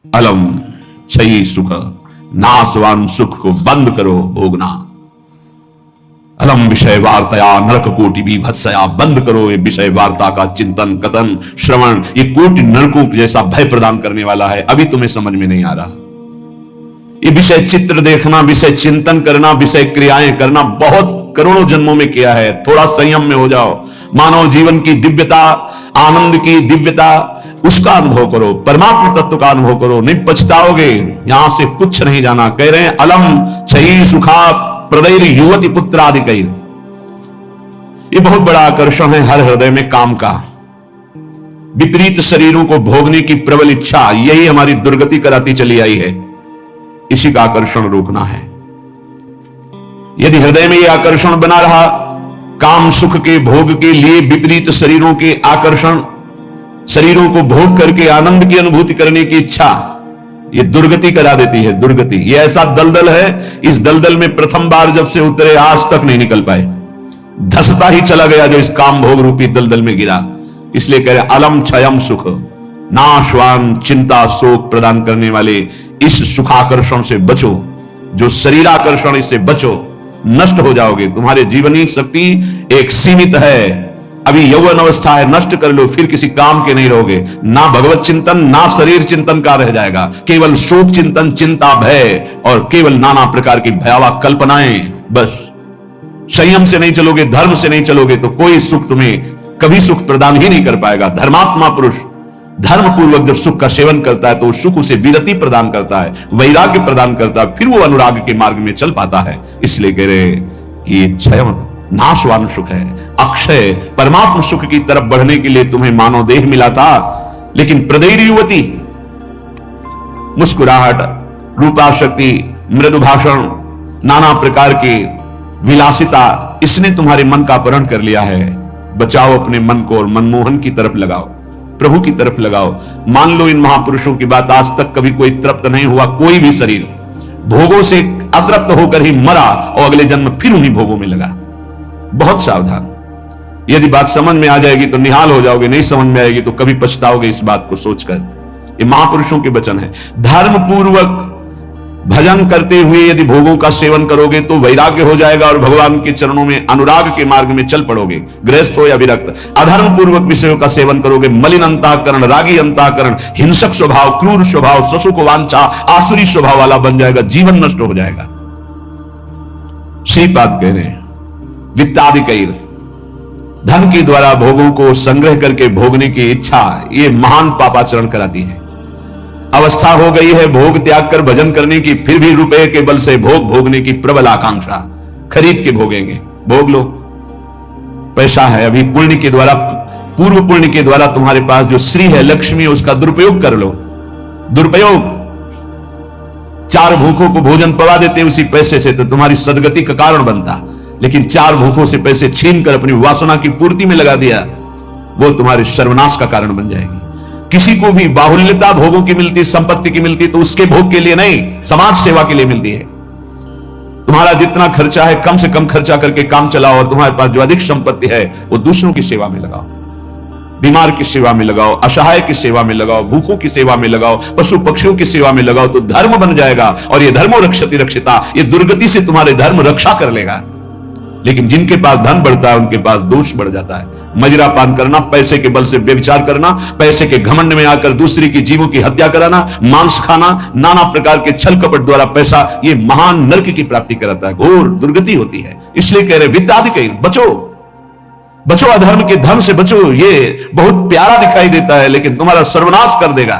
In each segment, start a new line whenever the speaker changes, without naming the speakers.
अलम क्षयी सुख, नाशवान सुख को बंद करो भोगना। अलम विषय वार्ताया नरक कोटि बीभत्सया, बंद करो ये विषय वार्ता का चिंतन कथन श्रवण, ये कोटि नरकों जैसा भय प्रदान करने वाला है। अभी तुम्हें समझ में नहीं आ रहा। ये विषय चित्र देखना, विषय चिंतन करना, विषय क्रियाएं करना बहुत करोड़ों जन्मों में किया है। थोड़ा संयम में हो जाओ, मानव जीवन की दिव्यता, आनंद की दिव्यता, उसका अनुभव करो, परमात्मा तत्व का अनुभव करो, नहीं पछताओगे। यहां से कुछ नहीं जाना। कह रहे हैं अलम क्षयी सुखा प्रदैर युवती पुत्रादिकैर। ये बहुत बड़ा आकर्षण है हर हृदय में काम का। विपरीत शरीरों को भोगने की प्रबल इच्छा, यही हमारी दुर्गति कराती चली आई है। इसी का आकर्षण रोकना है। यदि हृदय में यह आकर्षण बना रहा, काम सुख के भोग के लिए विपरीत शरीरों के आकर्षण, शरीरों को भोग करके आनंद की अनुभूति करने की इच्छा, ये दुर्गति करा देती है। दुर्गति ये ऐसा दलदल है, इस दलदल में प्रथम बार जब से उतरे आज तक नहीं निकल पाए। धसता ही चला गया जो इस काम भोग रूपी दलदल में गिरा। इसलिए कह रहे अलम क्षयम सुख, नाशवान चिंता शोक प्रदान करने वाले इस सुखाकर्षण से बचो। जो शरीराकर्षण, इससे बचो, नष्ट हो जाओगे। तुम्हारे जीवनी शक्ति एक सीमित है। अभी यौवन अवस्था है, नष्ट कर लो, फिर किसी काम के नहीं रहोगे। ना भगवत चिंतन ना शरीर चिंतन का रह जाएगा। केवल शोक चिंतन, चिंता, भय और केवल नाना प्रकार की भयावह कल्पनाएं। बस संयम से नहीं चलोगे, धर्म से नहीं चलोगे तो कोई सुख तुम्हें कभी सुख प्रदान ही नहीं कर पाएगा। धर्मात्मा पुरुष धर्म पूर्वक जब सुख का सेवन करता है तो सुख उसे विरति प्रदान करता है, वैराग्य प्रदान करता है, फिर वो अनुराग के मार्ग में चल पाता है। इसलिए कह रहे कि ये क्षय नाशवान सुख है, अक्षय परमात्मा सुख की तरफ बढ़ने के लिए तुम्हें मानव देह मिला था। लेकिन प्रदैर युवती, मुस्कुराहट, रूपाशक्ति, मृदु भाषण, नाना प्रकार की विलासिता, इसने तुम्हारे मन का अपहरण कर लिया है। बचाओ अपने मन को और मनमोहन की तरफ लगाओ, प्रभु की तरफ लगाओ। मान लो इन महापुरुषों की बात, आज तक कभी कोई तृप्त नहीं हुआ। कोई भी शरीर भोगों से अतृप्त होकर ही मरा और अगले जन्म फिर उन्हीं भोगों में लगा। बहुत सावधान। यदि बात समझ में आ जाएगी तो निहाल हो जाओगे, नहीं समझ में आएगी तो कभी पछताओगे इस बात को सोचकर। ये महापुरुषों के वचन है। धर्म पूर्वक भजन करते हुए यदि भोगों का सेवन करोगे तो वैराग्य हो जाएगा और भगवान के चरणों में अनुराग के मार्ग में चल पड़ोगे, गृहस्थ हो या विरक्त। अधर्म पूर्वक विषयों का सेवन करोगे, मलिन अंतःकरण, रागी अंतःकरण, हिंसक स्वभाव, क्रूर स्वभाव, ससुख वांछा, आसुरी स्वभाव वाला बन जाएगा, जीवन नष्ट हो जाएगा। श्रीपाद कह रहे हैं वित्तादिकैर, धन के द्वारा भोगों को संग्रह करके भोगने की इच्छा, ये महान पापाचरण कराती है। अवस्था हो गई है भोग त्याग कर भजन करने की, फिर भी रुपए के बल से भोग भोगने की प्रबल आकांक्षा, खरीद के भोगेंगे। भोग लो, पैसा है, अभी पुण्य के द्वारा, पूर्व पुण्य के द्वारा तुम्हारे पास जो श्री है, लक्ष्मी है, उसका दुरुपयोग कर लो। दुरुपयोग, 4 भूखों को भोजन पवा देते उसी पैसे से तो तुम्हारी सदगति का कारण बनता। लेकिन 4 भूखों से पैसे छीन कर अपनी वासना की पूर्ति में लगा दिया, वो तुम्हारे सर्वनाश का कारण बन जाएगी। किसी को भी बाहुल्यता भोगों की मिलती, संपत्ति की मिलती तो उसके भोग के लिए नहीं, समाज सेवा के लिए मिलती है। तुम्हारा जितना खर्चा है कम से कम खर्चा करके काम चलाओ और तुम्हारे पास जो अधिक संपत्ति है वो दूसरों की सेवा में लगाओ, बीमार की सेवा में लगाओ, असहाय की सेवा में लगाओ, भूखों की सेवा में लगाओ, पशु पक्षियों की सेवा में लगाओ, तो धर्म बन जाएगा। और ये धर्मो रक्षति रक्षिता, ये दुर्गति से तुम्हारे धर्म रक्षा कर लेगा। लेकिन जिनके पास धन बढ़ता है उनके पास दोष बढ़ जाता है। मदिरा पान करना, पैसे के बल से व्यभिचार करना, पैसे के घमंड में आकर दूसरे की जीवों की हत्या कराना, मांस खाना, नाना प्रकार के छल कपट द्वारा पैसा, ये महान नरक की प्राप्ति कराता है, घोर दुर्गति होती है। इसलिए कह रहे वित्तादिकैर, बचो बचो, अधर्म के धन से बचो। ये बहुत प्यारा दिखाई देता है लेकिन तुम्हारा सर्वनाश कर देगा।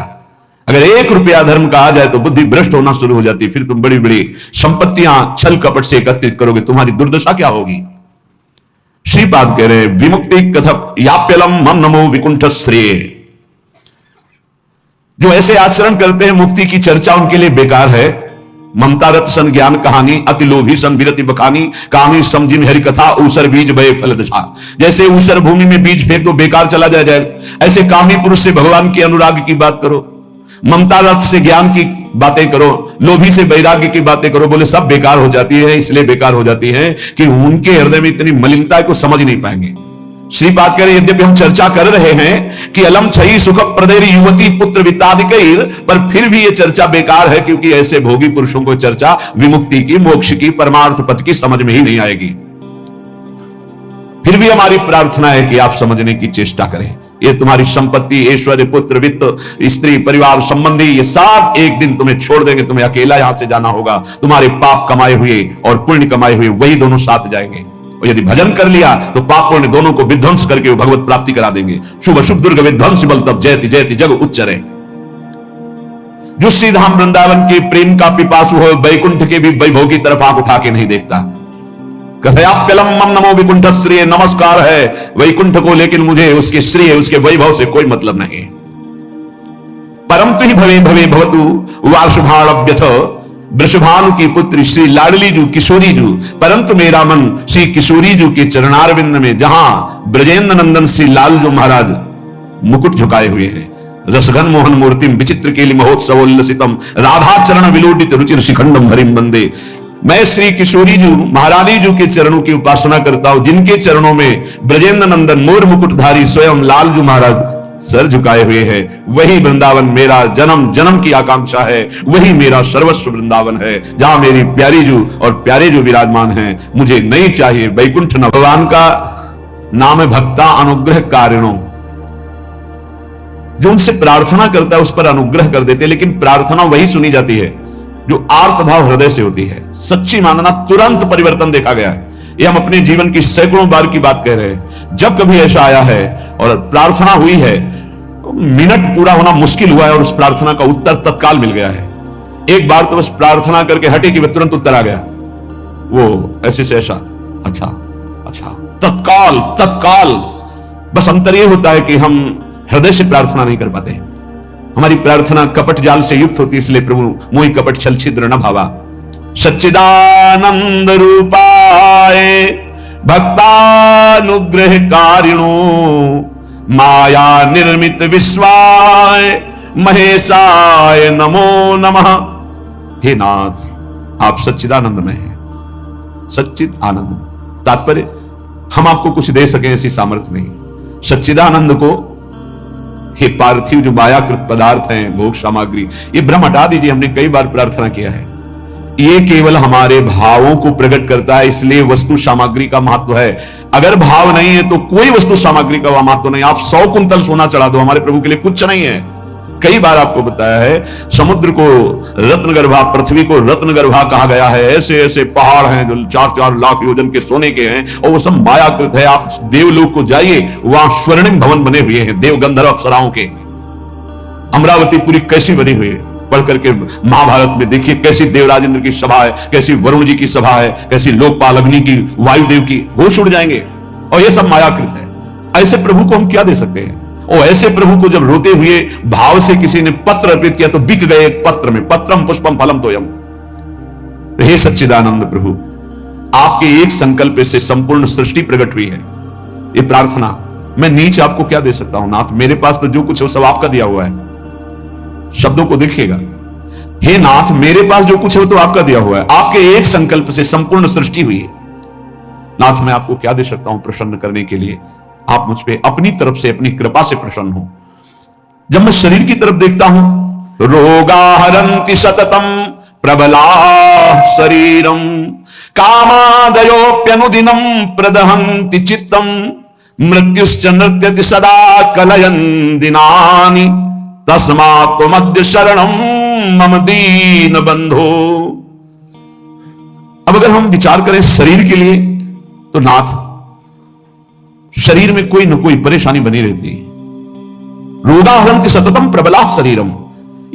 अगर 1 रुपया धर्म का आ जाए तो बुद्धि भ्रष्ट होना शुरू हो जाती है। फिर तुम बड़ी बड़ी संपत्तियां छल कपट से एकत्रित करोगे, तुम्हारी दुर्दशा क्या होगी। श्रीपाद कह रहे विमुक्ति कथप याप्यलम मम नमो विकुंठ श्रेय। जो ऐसे आचरण करते हैं मुक्ति की चर्चा उनके लिए बेकार है। ममता रत सन ज्ञान कहानी, अति लोभी सन विरति बखानी, कामी समझिन हरि कथा, ऊसर बीज भय फल दशा। जैसे ऊसर भूमि में बीज फेंक दो बेकार चला जाए, ऐसे कामी पुरुष से भगवान के अनुराग की बात करो, ममता रथ से ज्ञान की बातें करो, लोभी से वैराग्य की बातें करो, बोले सब बेकार हो जाती है। इसलिए बेकार हो जाती है कि उनके हृदय में इतनी मलिनता को समझ नहीं पाएंगे। श्रीपाद कह रहे यद्यपि हम चर्चा कर रहे हैं कि अलम छई सुख प्रदेर युवती पुत्र वित्तादिकैर, पर फिर भी यह चर्चा बेकार है, क्योंकि ऐसे भोगी पुरुषों को चर्चा विमुक्ति की, मोक्ष की, परमार्थ पथ की समझ में ही नहीं आएगी। फिर भी हमारी प्रार्थना है कि आप समझने की चेष्टा करें। ये तुम्हारी संपत्ति, ऐश्वर्य, पुत्र, वित्त, स्त्री, परिवार, संबंधी, ये सब एक दिन तुम्हें छोड़ देंगे, तुम्हें अकेला यहां से जाना होगा। तुम्हारे पाप कमाए हुए और पुण्य कमाए हुए वही दोनों साथ जाएंगे, और यदि भजन कर लिया तो पाप पुण्य दोनों को विध्वंस करके वो भगवत प्राप्ति करा देंगे। शुभ शुभ दुर्ग विध्वंस बल तब जयति जयति जग उच्चरे। जो श्रीधाम वृंदावन के प्रेम का पिपासु हो, वैकुंठ के भी वैभव की तरफ आंख उठा के नहीं देखता। कथयाप्यलम मम नमो विकुंठ श्रेय, नमस्कार है वैकुंठ को, लेकिन मुझे उसके श्रेय, उसके वैभव से कोई मतलब नहीं। परम तु ही भवे भवे भवतु वार्षभाण्यथ, वृषभानु की पुत्री श्री लाडली जू, किशोरी जू, परंतु मेरा मन श्री किशोरी जू के चरणारविंद में, जहां ब्रजेंद्र नंदन श्री लाल जो महाराज मुकुट झुकाए हुए हैं, रसघन मोहन मूर्तिम विचित्र केली महोत्सवोल्लसितम, राधा चरण विलोडित रुचिर शिखंडम हरिम बंदे। मैं श्री किशोरी जू महारानी जू के चरणों की उपासना करता हूं, जिनके चरणों में ब्रजेंद्र नंदन मोर मुकुटधारी स्वयं लाल जू महाराज सर झुकाए हुए हैं। वही वृंदावन मेरा जन्म जन्म की आकांक्षा है, वही मेरा सर्वस्व वृंदावन है, जहां मेरी प्यारी जू और प्यारे जो विराजमान हैं। मुझे नहीं चाहिए वैकुंठ न। भगवान का नाम है भक्ता अनुग्रह कारिणो, जो उनसे प्रार्थना करता है उस पर अनुग्रह कर देते, लेकिन प्रार्थना वही सुनी जाती है जो आर्त भाव हृदय से होती है। सच्ची मानना, तुरंत परिवर्तन देखा गया है। ये हम अपने जीवन की सैकड़ों बार की बात कह रहे हैं। जब कभी ऐसा आया है और प्रार्थना हुई है, मिनट पूरा होना मुश्किल हुआ है और उस प्रार्थना का उत्तर तत्काल मिल गया है। एक बार तो बस प्रार्थना करके हटे कि तुरंत उत्तर आ गया, वो ऐसे से ऐसा, अच्छा अच्छा, तत्काल तत्काल। बस अंतर यह होता है कि हम हृदय से प्रार्थना नहीं कर पाते, हमारी प्रार्थना कपट जाल से युक्त होती, इसलिए प्रभु मोहि कपट छल छिद्र न भावा। सच्चिदानंद रूपाय भक्तानुग्रह कारिणो, माया निर्मित विश्वाय महेशाय नमो नमः। हे नाथ, आप सच्चिदानंद में हैं, सच्चिद आनंद। तात्पर्य, हम आपको कुछ दे सकें ऐसी सामर्थ्य नहीं। सच्चिदानंद को ये पार्थिव जो मायाकृत पदार्थ हैं, भोग सामग्री, ये भ्रम हटा दीजिए। हमने कई बार प्रार्थना किया है, ये केवल हमारे भावों को प्रकट करता है, इसलिए वस्तु सामग्री का महत्व है। अगर भाव नहीं है तो कोई वस्तु सामग्री का महत्व नहीं। आप 100 कुंतल सोना चढ़ा दो, हमारे प्रभु के लिए कुछ नहीं है। कई बार आपको बताया है, समुद्र को रत्नगर्भा, पृथ्वी को रत्नगर्भा कहा गया है। ऐसे ऐसे पहाड़ हैं जो 4-4 लाख योजन के सोने के हैं, और वो सब मायाकृत है। आप देवलोक को जाइए, वहां स्वर्णिम भवन बने हुए हैं देव गंधर्व अप्सराओं के। अमरावती पूरी कैसी बनी हुई है, पढ़ करके महाभारत में देखिए कैसी देवराजेंद्र की सभा है, कैसी वरुण जी की सभा है, कैसी लोकपाल अग्नि की, वायुदेव की, होश उड़ जाएंगे। और ये सब मायाकृत है। ऐसे प्रभु को हम क्या दे सकते हैं? और ऐसे प्रभु को जब रोते हुए भाव से किसी ने पत्र अर्पित किया तो बिक गए एक पत्र में, पत्रम पुष्पम फलम तोयम। हे सच्चिदानंद प्रभु, आपके एक संकल्प से संपूर्ण सृष्टि प्रकट हुई है। ये प्रार्थना, मैं नीचे आपको क्या दे सकता हूं नाथ? मेरे पास तो जो कुछ है वो सब आपका दिया हुआ है। शब्दों को देखिएगा, हे नाथ, मेरे पास जो कुछ है वो तो आपका दिया हुआ है। आपके एक संकल्प से संपूर्ण सृष्टि हुई है। नाथ, मैं आपको क्या दे सकता हूं प्रसन्न करने के लिए? आप मुझ पे अपनी तरफ से, अपनी कृपा से प्रसन्न हो। जब मैं शरीर की तरफ देखता हूं, रोगा हरंति सततम प्रबला शरीरम, कामादयोप्यनुदिनम प्रदहंति चित्तम, मृत्युश्च नृत्यति सदा कलयन दिनानि, तस्मात् त्वमद्य शरणम मम दीन बंधो। अब अगर हम विचार करें शरीर के लिए, तो नाथ, शरीर में कोई न कोई परेशानी बनी रहती है। रोगाहरंति सततम प्रबला शरीरम,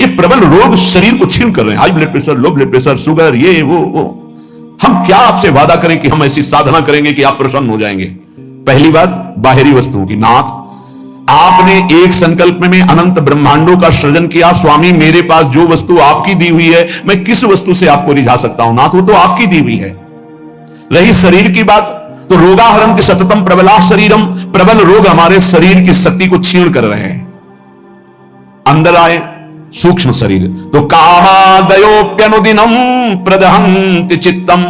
ये प्रबल रोग शरीर को छीन कर रहे हैं। High blood pressure, low blood pressure, sugar, ये वो। हम क्या आपसे वादा करें कि हम ऐसी साधना करेंगे कि आप प्रसन्न हो जाएंगे? पहली बात, बाहरी वस्तुओं की। नाथ, आपने एक संकल्प में अनंत ब्रह्मांडों का सृजन किया। स्वामी, मेरे पास जो वस्तु आपकी दी हुई है, मैं किस वस्तु से आपको रिझा सकता हूं? नाथ, वो तो आपकी दी हुई है। रही शरीर की बात, तो रोगाहरंति सततम प्रबला शरीरम, प्रबल रोग हमारे शरीर की शक्ति को छीन कर रहे हैं। अंदर आए सूक्ष्म शरीर, तो कामादयोप्यनुदिनम प्रदहंति चित्तम,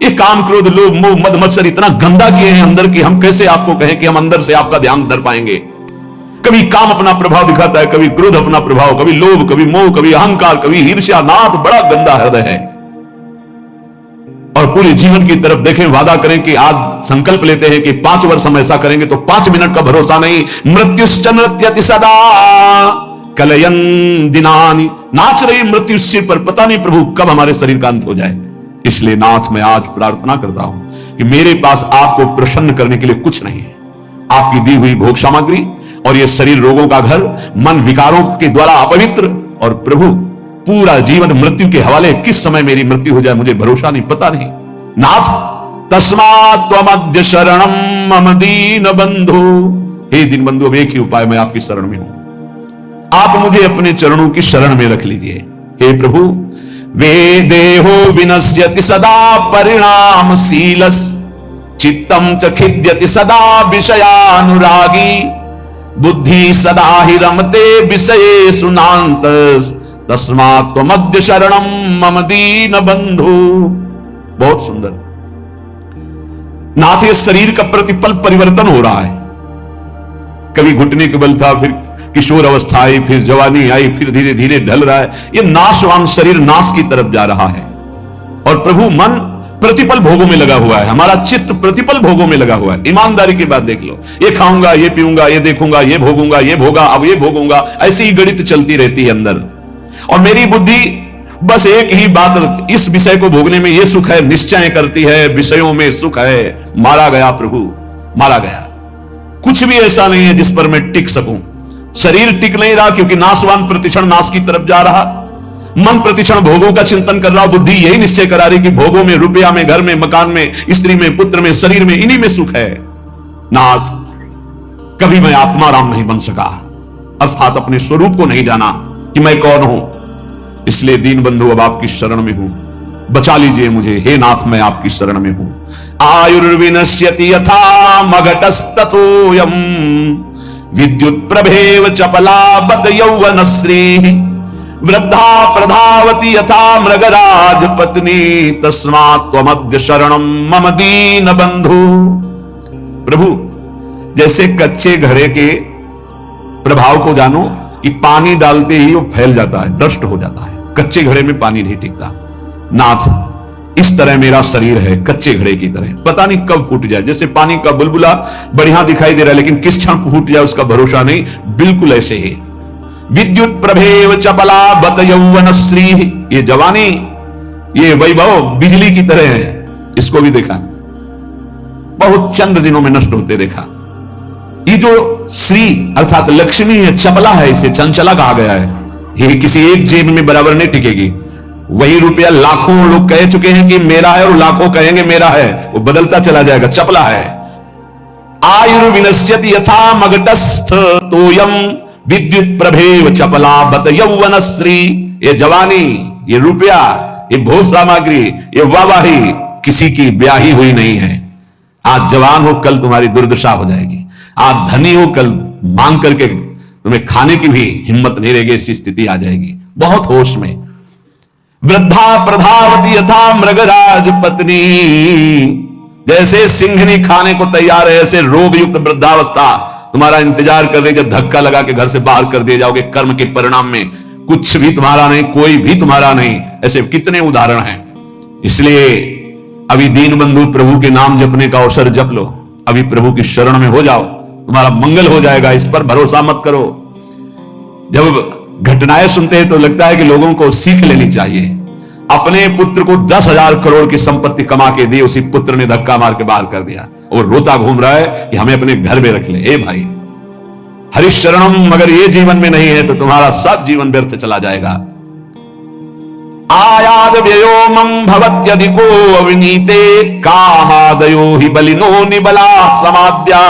ये काम क्रोध लोभ मोह मद मत्सर इतना गंदा किए हैं अंदर की, हम कैसे आपको कहें कि हम अंदर से आपका ध्यान धर पाएंगे। कभी काम अपना प्रभाव दिखाता है, कभी क्रोध अपना प्रभाव, कभी लोभ, कभी मोह, कभी अहंकार, कभी ईर्ष्या। नाथ बड़ा गंदा हृदय है। और पूरे जीवन की तरफ देखें, वादा करें कि आज संकल्प लेते हैं कि 5 वर्ष हम ऐसा करेंगे, तो 5 मिनट का भरोसा नहीं। मृत्युश्च नृत्यति सदा कलयन दिनानि। नाच रही मृत्यु सिर पर, पता नहीं प्रभु कब हमारे शरीर का अंत हो जाए। इसलिए नाथ मैं आज प्रार्थना करता हूं कि मेरे पास आपको प्रसन्न करने के लिए कुछ नहीं है। आपकी दी हुई भोग सामग्री और ये शरीर रोगों का घर, मन विकारों के द्वारा अपवित्र, और प्रभु पूरा जीवन मृत्यु के हवाले। किस समय मेरी मृत्यु हो जाए मुझे भरोसा नहीं, पता नहीं। नाथ तस्मात् त्वमद्य शरणम मम दीन बंधु। हे दीन बंधु, अब एक ही उपाय, मैं आपकी शरण में हूं। आप मुझे अपने चरणों की शरण में रख लीजिए। हे प्रभु, वे देहो विनश्यति सदा परिणामशीलस्, चित्तम च खिद्यति सदा विषयानुरागी, बुद्धि सदा ही रमते विषये सुनांतस्, तस्मात् त्वमद्य शरणम मम दीन बंधु। बहुत सुंदर। नाथ, ये शरीर का प्रतिपल परिवर्तन हो रहा है। कभी घुटने के बल था, फिर किशोर अवस्था आई, फिर जवानी आई, फिर धीरे धीरे ढल रहा है। ये नाशवान शरीर नाश की तरफ जा रहा है। और प्रभु मन प्रतिपल भोगों में लगा हुआ है, हमारा चित्त प्रतिपल भोगों में लगा हुआ है। ईमानदारी की बात देख लो, ये खाऊंगा, ये पीऊंगा, ये देखूंगा, ये भोगूंगा, ये भोगा, अब ये भोगूंगा, ऐसी ही गणित चलती रहती है अंदर। और मेरी बुद्धि बस एक ही बात, इस विषय को भोगने में ये सुख है, निश्चय करती है, विषयों में सुख है। मारा गया प्रभु, मारा गया। कुछ भी ऐसा नहीं है जिस पर मैं टिक सकूं। शरीर टिक नहीं रहा क्योंकि नाशवान प्रतिक्षण नाश की तरफ जा रहा। मन प्रतिक्षण भोगों का चिंतन कर रहा। बुद्धि यही निश्चय करा रही कि भोगों में, रुपया में, घर में, मकान में, स्त्री में, पुत्र में, शरीर में, इन्हीं में सुख है। नाथ, कभी मैं आत्माराम नहीं बन सका, अर्थात अपने स्वरूप को नहीं जाना कि मैं कौन हूं। इसलिए दीन बंधु, अब आपकी शरण में हूं, बचा लीजिए मुझे। हे नाथ, मैं आपकी शरण में हूं। आयुर्विनश्यति यथा मघटस्तथोयम, विद्युत प्रभेव चपला बत यौवनश्री, वृद्धा प्रधावती यथा मृगराज पत्नी, तस्मात् त्वमद्य शरणम मम दीन बंधु। प्रभु, जैसे कच्चे घड़े के प्रभाव को जानो कि पानी डालते ही वो फैल जाता है, नष्ट हो जाता है। कच्चे घड़े में पानी नहीं टिकता। नाथ, इस तरह मेरा शरीर है, कच्चे घड़े की तरह, पता नहीं कब फूट जाए। जैसे पानी का बुलबुला बढ़िया दिखाई दे रहा है, लेकिन किस क्षण फूट जाए उसका भरोसा नहीं। बिल्कुल ऐसे ही विद्युत प्रभेव चपला बत यौवनश्री। ये जवानी, ये वैभव बिजली की तरह है। इसको भी देखा, बहुत चंद दिनों में नष्ट होते देखा। ये जो श्री अर्थात लक्ष्मी है, चपला है, इसे चंचला कहा गया है। ये किसी एक जेब में बराबर नहीं टिकेगी। वही रुपया लाखों लोग कह चुके हैं कि मेरा है, और लाखों कहेंगे मेरा है, वो बदलता चला जाएगा, चपला है। आयुर्विनश्यति यथा मघटस्थ तोयम, विद्युत प्रभेव चपला बत यौवनश्री। ये जवानी, ये रुपया, ये भोग सामग्री, ये वाहवाही किसी की ब्याही हुई नहीं है। आज जवान हो, कल तुम्हारी दुर्दशा हो जाएगी। आज धनी हो, कल मांग करके तुम्हें खाने की भी हिम्मत नहीं रहेगी, ऐसी स्थिति आ जाएगी। बहुत होश में। वृद्धा प्रधावती यथा मृगराज पत्नी, जैसे सिंहनी खाने को तैयार है, ऐसे रोग युक्त वृद्धावस्था तुम्हारा इंतजार कर रही, जब धक्का लगा के घर से बाहर कर दिए जाओगे कर्म के परिणाम में। कुछ भी तुम्हारा नहीं, कोई भी तुम्हारा नहीं। ऐसे कितने उदाहरण हैं। इसलिए अभी दीन बंधु, प्रभु के नाम जपने का अवसर जप लो। अभी प्रभु की शरण में हो जाओ, तुम्हारा मंगल हो जाएगा। इस पर भरोसा मत करो। जब घटनाएं सुनते हैं तो लगता है कि लोगों को सीख लेनी चाहिए। अपने पुत्र को 10,000 करोड़ की संपत्ति कमा के दी, उसी पुत्र ने धक्का मार के बाहर कर दिया और रोता घूम रहा है कि हमें अपने घर में रख ले। ए भाई, हरिशरणम अगर ये जीवन में नहीं है तो तुम्हारा सब जीवन व्यर्थ चला जाएगा। आयाद व्ययोमं भवत्यधिको अविनीते, कामादयो हि बलिनो निबला समाद्या,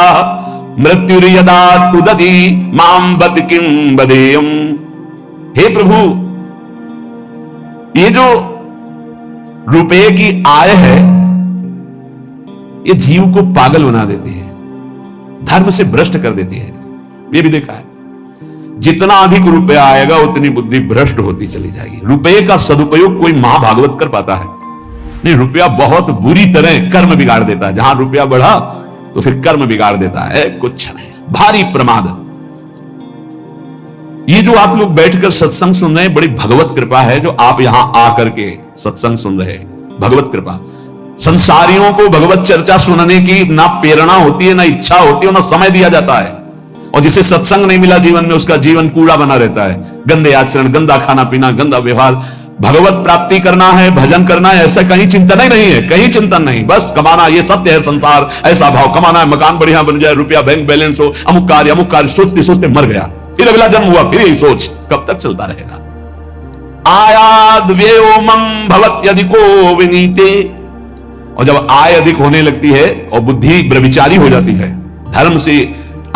मृत्युर्यदा तुदति मां बत किं बदेयम्। हे प्रभु, ये जो रुपये की आय है, ये जीव को पागल बना देती है, धर्म से भ्रष्ट कर देती है। ये भी देखा है, जितना अधिक रुपया आएगा उतनी बुद्धि भ्रष्ट होती चली जाएगी। रुपये का सदुपयोग कोई महाभागवत कर पाता है। नहीं, रुपया बहुत बुरी तरह कर्म बिगाड़ देता है। जहां रुपया बढ़ा तो फिर कर्म बिगाड़ देता है। कुछ नहीं, भारी प्रमाद। ये जो आप लोग बैठकर सत्संग सुन रहे हैं, बड़ी भगवत कृपा है जो आप यहां आकर के सत्संग सुन रहे हैं। भगवत कृपा। संसारियों को भगवत चर्चा सुनने की ना प्रेरणा होती है, ना इच्छा होती है, ना समय दिया जाता है। और जिसे सत्संग नहीं मिला जीवन में, उसका जीवन कूड़ा बना रहता है। गंदे आचरण, गंदा खाना पीना, गंदा व्यवहार। भगवत प्राप्ति करना है, भजन करना है, ऐसा कहीं चिंतन ही नहीं है, कहीं चिंतन नहीं। बस कमाना, ये सत्य है संसार, ऐसा भाव। कमाना है, मकान बढ़िया बन जाए, रुपया बैंक बैलेंस हो, अमुक कार्य सोचते सोचते मर गया। फिर अगला जन्म हुआ, फिर यही सोच। कब तक चलता रहेगा? आयाद व्योमम भवत्यधिको विनीते। और जब आय अधिक होने लगती है और बुद्धि व्यभिचारी हो जाती है, धर्म से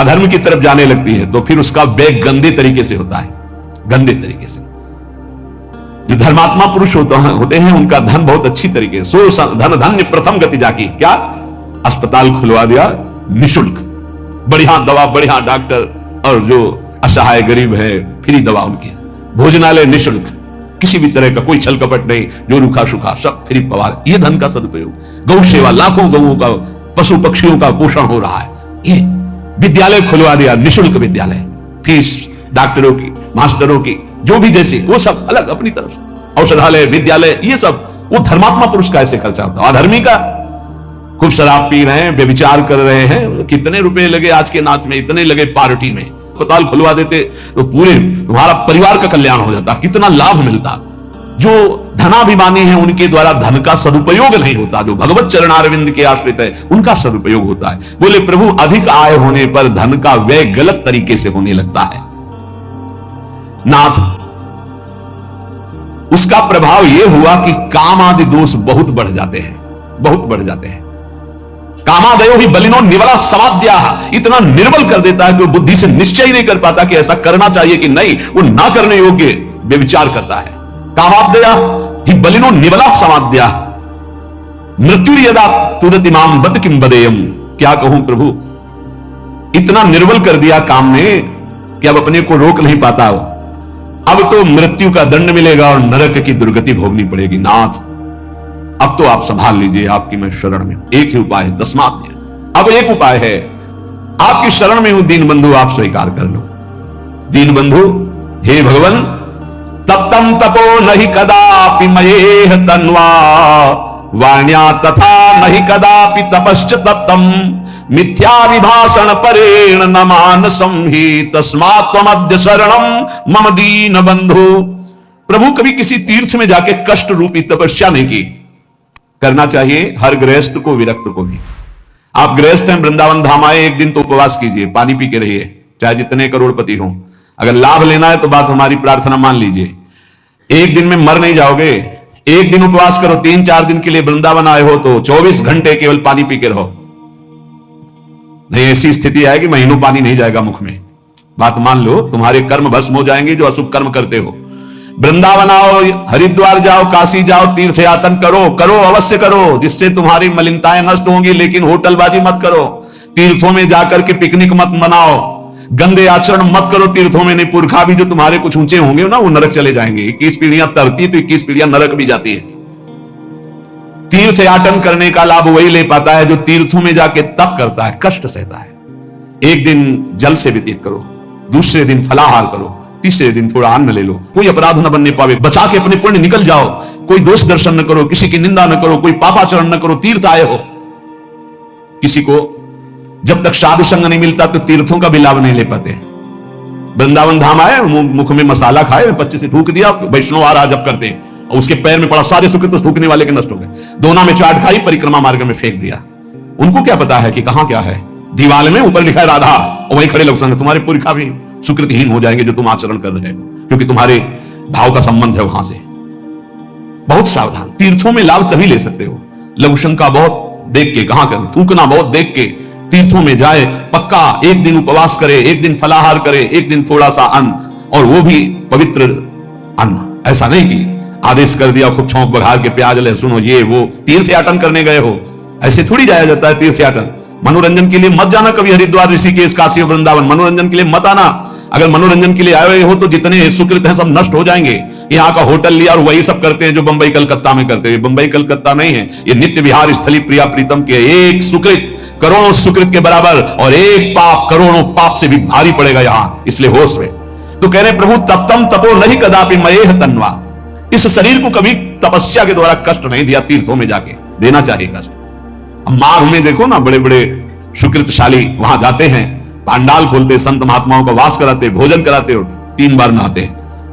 अधर्म की तरफ जाने लगती है, तो फिर उसका व्यय गंदे तरीके से होता है। गंदे तरीके से। जो धर्मात्मा पुरुष होते हैं उनका धन बहुत अच्छी तरीके से, सो धन धन्य प्रथम गति जाकी। क्या? अस्पताल खुलवा दिया निशुल्क, बढ़िया दवा, बढ़िया डॉक्टर, और जो असहाय गरीब है फ्री दवा उनकी। भोजनालय निशुल्क, किसी भी तरह का कोई छल कपट नहीं, जो रूखा सूखा सब फ्री पवार। ये धन का सदुपयोग। गौ सेवा, लाखों गौओं का, पशु पक्षियों का पोषण हो रहा है। ये विद्यालय खुलवा दिया, निशुल्क विद्यालय, फीस डॉक्टरों की, मास्टरों की, जो भी जैसे, वो सब अलग अपनी तरफ। औषधालय, विद्यालय, ये सब वो धर्मात्मा पुरुष का ऐसे खर्चा होता है। अधर्मी का खूब शराब पी रहे हैं, व्यभिचार कर रहे हैं, कितने रुपए लगे आज के नाच में, इतने लगे पार्टी में। अस्पताल खुलवा देते तो पूरे तुम्हारा परिवार का कल्याण हो जाता, कितना लाभ मिलता। जो धनाभिमानी है उनके द्वारा धन का सदुपयोग नहीं होता, जो भगवत चरणारविंद के आश्रित है उनका सदुपयोग होता है। बोले प्रभु, अधिक आय होने पर धन का व्यय गलत तरीके से होने लगता है। नाथ, उसका प्रभाव यह हुआ कि काम आदि दोष बहुत बढ़ जाते हैं, बहुत बढ़ जाते हैं। कामादयो ही बलिनो निवला समाद्या, इतना निर्बल कर देता है कि वो बुद्धि से निश्चय ही नहीं कर पाता कि ऐसा करना चाहिए कि नहीं। वो ना करने योग्य व्यभिचार करता है। कामादया ही बलिनो निवला समाद्या, मृत्यु यदा तुदति माम बत किम बदेयम। क्या कहूं प्रभु, इतना निर्बल कर दिया काम ने कि अब अपने को रोक नहीं पाता। अब तो मृत्यु का दंड मिलेगा और नरक की दुर्गति भोगनी पड़ेगी। नाथ, अब तो आप संभाल लीजिए, आपकी मैं शरण में हूं। एक ही उपाय है, तस्मात्। अब एक उपाय है, आपकी शरण में हूं दीन बंधु, आप स्वीकार कर लो। दीन बंधु, हे भगवान, तप्तम तपो नहीं कदापि मयेह तन्वा वाण्या तथा नहीं कदापि तपश्च तप्तम मिथ्या विभाषण परेण न मानसं हि तस्मात् त्वमद्य शरणम मम दीन बंधु। प्रभु, कभी किसी तीर्थ में जाके कष्ट रूपी तपस्या नहीं की। करना चाहिए हर गृहस्थ को, विरक्त को भी। आप गृहस्थ हैं, वृंदावन धाम आए, एक दिन तो उपवास कीजिए, पानी पी के रहिए, चाहे जितने करोड़पति हो। अगर लाभ लेना है तो बात हमारी प्रार्थना मान लीजिए। एक दिन में मर नहीं जाओगे। एक दिन उपवास करो, 3-4 दिन के लिए वृंदावन आए हो तो 24 घंटे केवल पानी पी के रहो। नहीं, ऐसी स्थिति आएगी महीनों पानी नहीं जाएगा मुख में। बात मान लो, तुम्हारे कर्म भस्म हो जाएंगे जो अशुभ कर्म करते हो। वृंदावन आओ, हरिद्वार जाओ, काशी जाओ, तीर्थ यातन करो, करो अवश्य करो, जिससे तुम्हारी मलिनताएं नष्ट होंगी। लेकिन होटलबाजी मत करो, तीर्थों में जाकर के पिकनिक मत मनाओ, गंदे आचरण मत करो तीर्थों में। नहीं, पुरखा भी जो तुम्हारे कुछ ऊंचे होंगे ना, वो नरक चले जाएंगे। 21 पीढ़ियां तरती तो 21 पीढ़ियां नरक भी जाती है। तीर्थ याटन करने का लाभ वही ले पाता है जो तीर्थों में जाके तप करता है, कष्ट सहता है। एक दिन जल से व्यतीत करो, दूसरे दिन फलाहार करो, तीसरे दिन थोड़ा अन्न ले लो। कोई अपराध न बनने पावे, बचा के अपने पुण्य निकल जाओ। कोई दोष दर्शन न करो, किसी की निंदा न करो, कोई पापाचरण न करो। तीर्थ आए हो, किसी को जब तक साधु संग नहीं मिलता तो तीर्थों का भी लाभ नहीं ले पाते। वृंदावन धाम आए, मुख में मसाला खाए, 25 से थूक दिया, वैष्णव आ रहा जब करते, और उसके पैर में पड़ा, सारे सुख तो थूकने वाले के नष्ट हो गए। दोना में चाट खाई, परिक्रमा मार्ग में फेंक दिया। उनको क्या पता है कि कहां क्या है। दीवाल में ऊपर लिखा है राधा, और वहीं खड़े लोग संग, तुम्हारे पुरखा भी सुकृतहीन हो जाएंगे जो तुम आचरण कर रहे हो, क्योंकि तुम्हारे भाव का संबंध है वहां से। बहुत सावधान। तीर्थों में लाभ तभी ले सकते हो, लघुशंका बहुत देख के, कहां कर थूकना बहुत देख के तीर्थों में जाए। पक्का एक दिन उपवास करे, एक दिन फलाहार करे, एक दिन थोड़ा सा अन्न, और वो भी पवित्र अन्न। ऐसा नहीं कि आदेश कर दिया खूब छौंक बघार के प्याज लहसुन हो, ये वो। तीर्थ याटन करने गए हो, ऐसे थोड़ी जाया जाता है तीर्थ याटन। मनोरंजन के लिए मत जाना कभी हरिद्वार, ऋषिकेश, काशी और वृंदावन। मनोरंजन के लिए मत आना। अगर मनोरंजन के लिए आए हुए हो तो जितने सुकृत हैं सब नष्ट हो जाएंगे। यहाँ का होटल लिया और वही सब करते हैं जो बंबई कलकत्ता में करते हैं। बंबई कलकत्ता नहीं है, ये नित्य विहार स्थली प्रिया प्रीतम के एक सुकृत करोड़ों सुकृत के बराबर और एक पाप करोड़ों पाप से भी भारी पड़ेगा यहां, इसलिए होश में। तो कह रहे प्रभु तप्तम तपो नहीं कदापि मयेह तन्वा, इस शरीर को कभी तपस्या के द्वारा कष्ट नहीं दिया, तीर्थों में जाके देना चाहिए कष्ट। माघ में देखो ना, बड़े बड़े सुकृतशाली वहां जाते हैं, पांडाल खोलते, संत महात्माओं का वास कराते, भोजन कराते और 3 बार नहाते।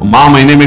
माह महीने में